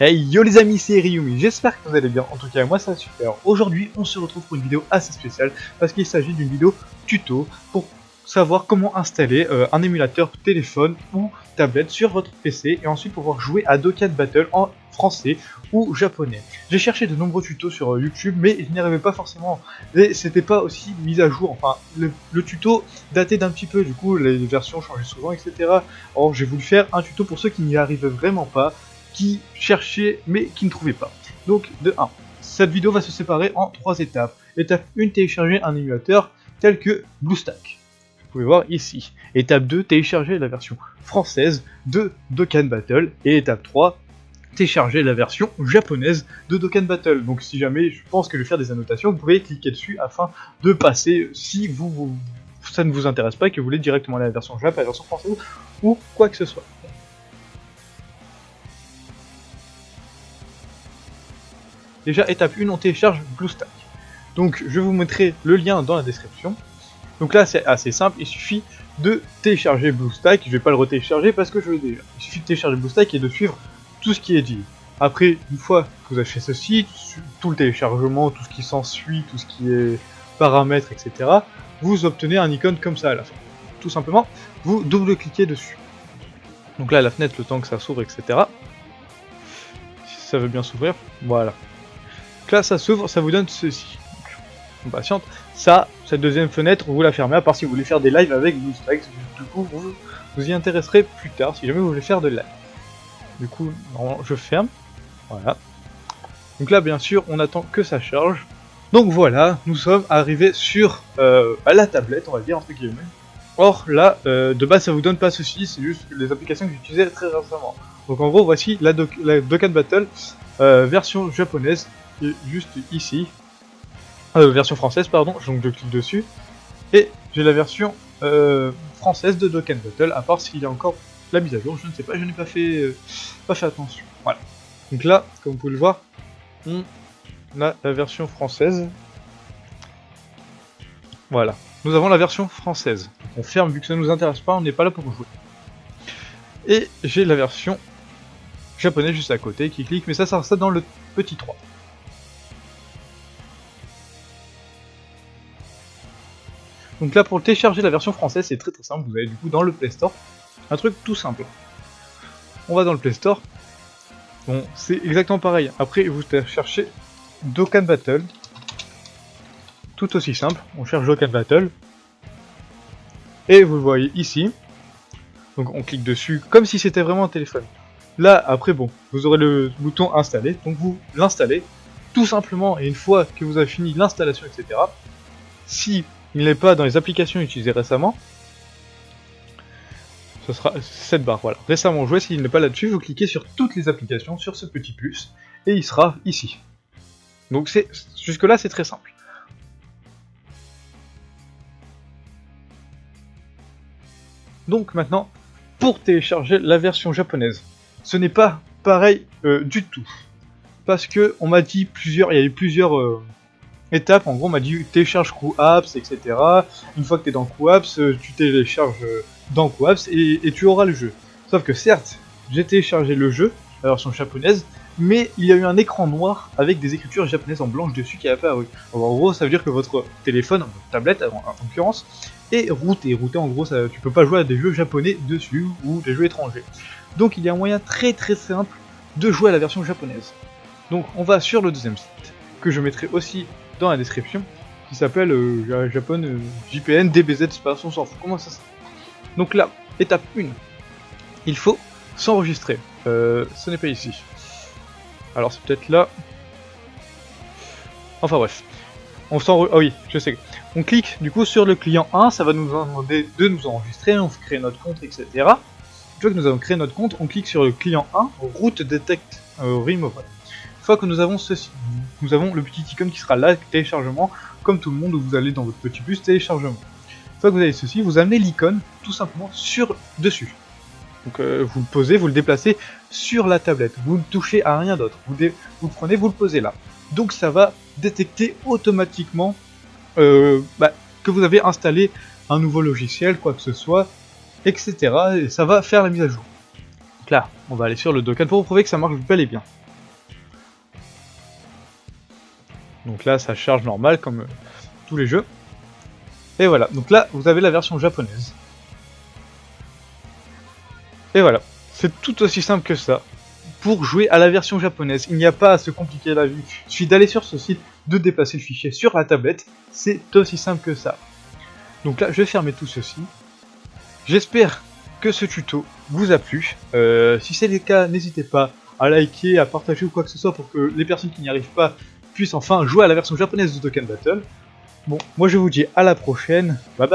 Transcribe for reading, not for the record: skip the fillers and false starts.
Hey yo les amis, c'est Ryumi, j'espère que vous allez bien, en tout cas moi ça va super. Aujourd'hui on se retrouve pour une vidéo assez spéciale parce qu'il s'agit d'une vidéo tuto pour savoir comment installer un émulateur téléphone ou tablette sur votre PC et ensuite pouvoir jouer à Dokkan Battle en français ou japonais. J'ai cherché de nombreux tutos sur YouTube mais je n'y arrivais pas forcément et c'était pas aussi mis à jour, enfin le tuto datait d'un petit peu, du coup les versions changeaient souvent etc. Alors j'ai voulu faire un tuto pour ceux qui n'y arrivaient vraiment pas, qui cherchaient mais qui ne trouvaient pas. Donc de 1, cette vidéo va se séparer en 3 étapes. Étape 1, télécharger un émulateur tel que BlueStack. Vous pouvez voir ici. Étape 2, télécharger la version française de Dokkan Battle. Et étape 3, télécharger la version japonaise de Dokkan Battle. Donc si jamais je pense que je vais faire des annotations, vous pouvez cliquer dessus afin de passer, si ça ne vous intéresse pas et que vous voulez directement la version japonaise, la version française ou quoi que ce soit. Déjà, étape 1, on télécharge BlueStack. Donc, je vous mettrai le lien dans la description. Donc là, c'est assez simple, il suffit de télécharger BlueStack. Je vais pas le retélécharger parce que je l'ai déjà. Il suffit de télécharger BlueStack et de suivre tout ce qui est dit. Après, une fois que vous avez fait ceci, tout le téléchargement, tout ce qui s'ensuit, tout ce qui est paramètres, etc., vous obtenez un icône comme ça à la fin. Tout simplement, vous double-cliquez dessus. Donc là, la fenêtre, le temps que ça s'ouvre, etc. Si ça veut bien s'ouvrir, voilà. Donc là, ça s'ouvre, ça vous donne ceci. On patiente. Ça, cette deuxième fenêtre, vous la fermez, à part si vous voulez faire des lives avec BlueStack. Du coup, vous y intéresserez plus tard, si jamais vous voulez faire de live. Du coup, je ferme. Voilà. Donc là, bien sûr, on attend que ça charge. Donc voilà, nous sommes arrivés sur la tablette, on va dire, entre guillemets. Or, là, de base, ça vous donne pas ceci, c'est juste les applications que j'utilisais très récemment. Donc en gros, voici la Dokkan Battle version japonaise, qui est juste ici. Version française, pardon, donc je clique dessus. Et j'ai la version française de Dokkan Battle, à part s'il y a encore la mise à jour, je ne sais pas, je n'ai pas fait attention. Voilà. Donc là, comme vous pouvez le voir, on a la version française. Voilà. Nous avons la version française. On ferme vu que ça ne nous intéresse pas, on n'est pas là pour jouer. Et j'ai la version japonaise juste à côté qui clique, mais ça sera ça dans le petit 3. Donc là, pour télécharger la version française, c'est très simple. Vous avez du coup dans le Play Store un truc tout simple. On va dans le Play Store. Bon, c'est exactement pareil. Après, vous cherchez Dokkan Battle. Tout aussi simple. On cherche Dokkan Battle. Et vous le voyez ici. Donc on clique dessus comme si c'était vraiment un téléphone. Là, après, bon, vous aurez le bouton installer. Donc vous l'installez tout simplement. Et une fois que vous avez fini l'installation, etc., si il n'est pas dans les applications utilisées récemment, ce sera cette barre, voilà. Récemment joué, s'il n'est pas là-dessus, vous cliquez sur toutes les applications, sur ce petit plus, et il sera ici. Donc jusque là, c'est très simple. Donc maintenant, pour télécharger la version japonaise, ce n'est pas pareil du tout. Parce que on m'a dit il y a eu plusieurs étapes, en gros on m'a dit télécharge QApps, etc. Une fois que tu es dans QApps, tu télécharges dans QApps et tu auras le jeu. Sauf que certes, j'ai téléchargé le jeu, la version japonaise, mais il y a eu un écran noir avec des écritures japonaises en blanche dessus qui est apparu. Alors, en gros, ça veut dire que votre téléphone, votre tablette en l'occurrence, est routé. Routé en gros, tu peux pas jouer à des jeux japonais dessus ou des jeux étrangers. Donc il y a un moyen très simple de jouer à la version japonaise. Donc on va sur le deuxième site, que je mettrai aussi dans la description, qui s'appelle Japon JPN DBZ Space, on s'en fout, comment ça s'appelle. Donc là, étape 1, il faut s'enregistrer. Ce n'est pas ici. Alors c'est peut-être là. Enfin bref. Ah oui, je sais. On clique du coup sur le client 1, ça va nous demander de nous enregistrer, on crée notre compte, etc. Une fois que nous avons créé notre compte, on clique sur le client 1, route detect remove. Une fois que nous avons ceci, nous avons le petit icône qui sera là, téléchargement, comme tout le monde, où vous allez dans votre petit bus téléchargement. Une fois que vous avez ceci, vous amenez l'icône tout simplement dessus. Donc vous le posez, vous le déplacez sur la tablette, vous ne touchez à rien d'autre, vous le prenez, vous le posez là. Donc ça va détecter automatiquement que vous avez installé un nouveau logiciel, quoi que ce soit, etc. Et ça va faire la mise à jour. Donc là, on va aller sur le Dokkan pour vous prouver que ça marche bel et bien. Donc là ça charge normal comme tous les jeux. Et voilà, donc là vous avez la version japonaise. Et voilà, c'est tout aussi simple que ça. Pour jouer à la version japonaise, il n'y a pas à se compliquer la vie. Il suffit d'aller sur ce site, de déplacer le fichier sur la tablette. C'est aussi simple que ça. Donc là, je vais fermer tout ceci. J'espère que ce tuto vous a plu. Si c'est le cas, n'hésitez pas à liker, à partager ou quoi que ce soit pour que les personnes qui n'y arrivent pas puissent enfin jouer à la version japonaise de Dokkan Battle. Bon, moi je vous dis à la prochaine. Bye bye.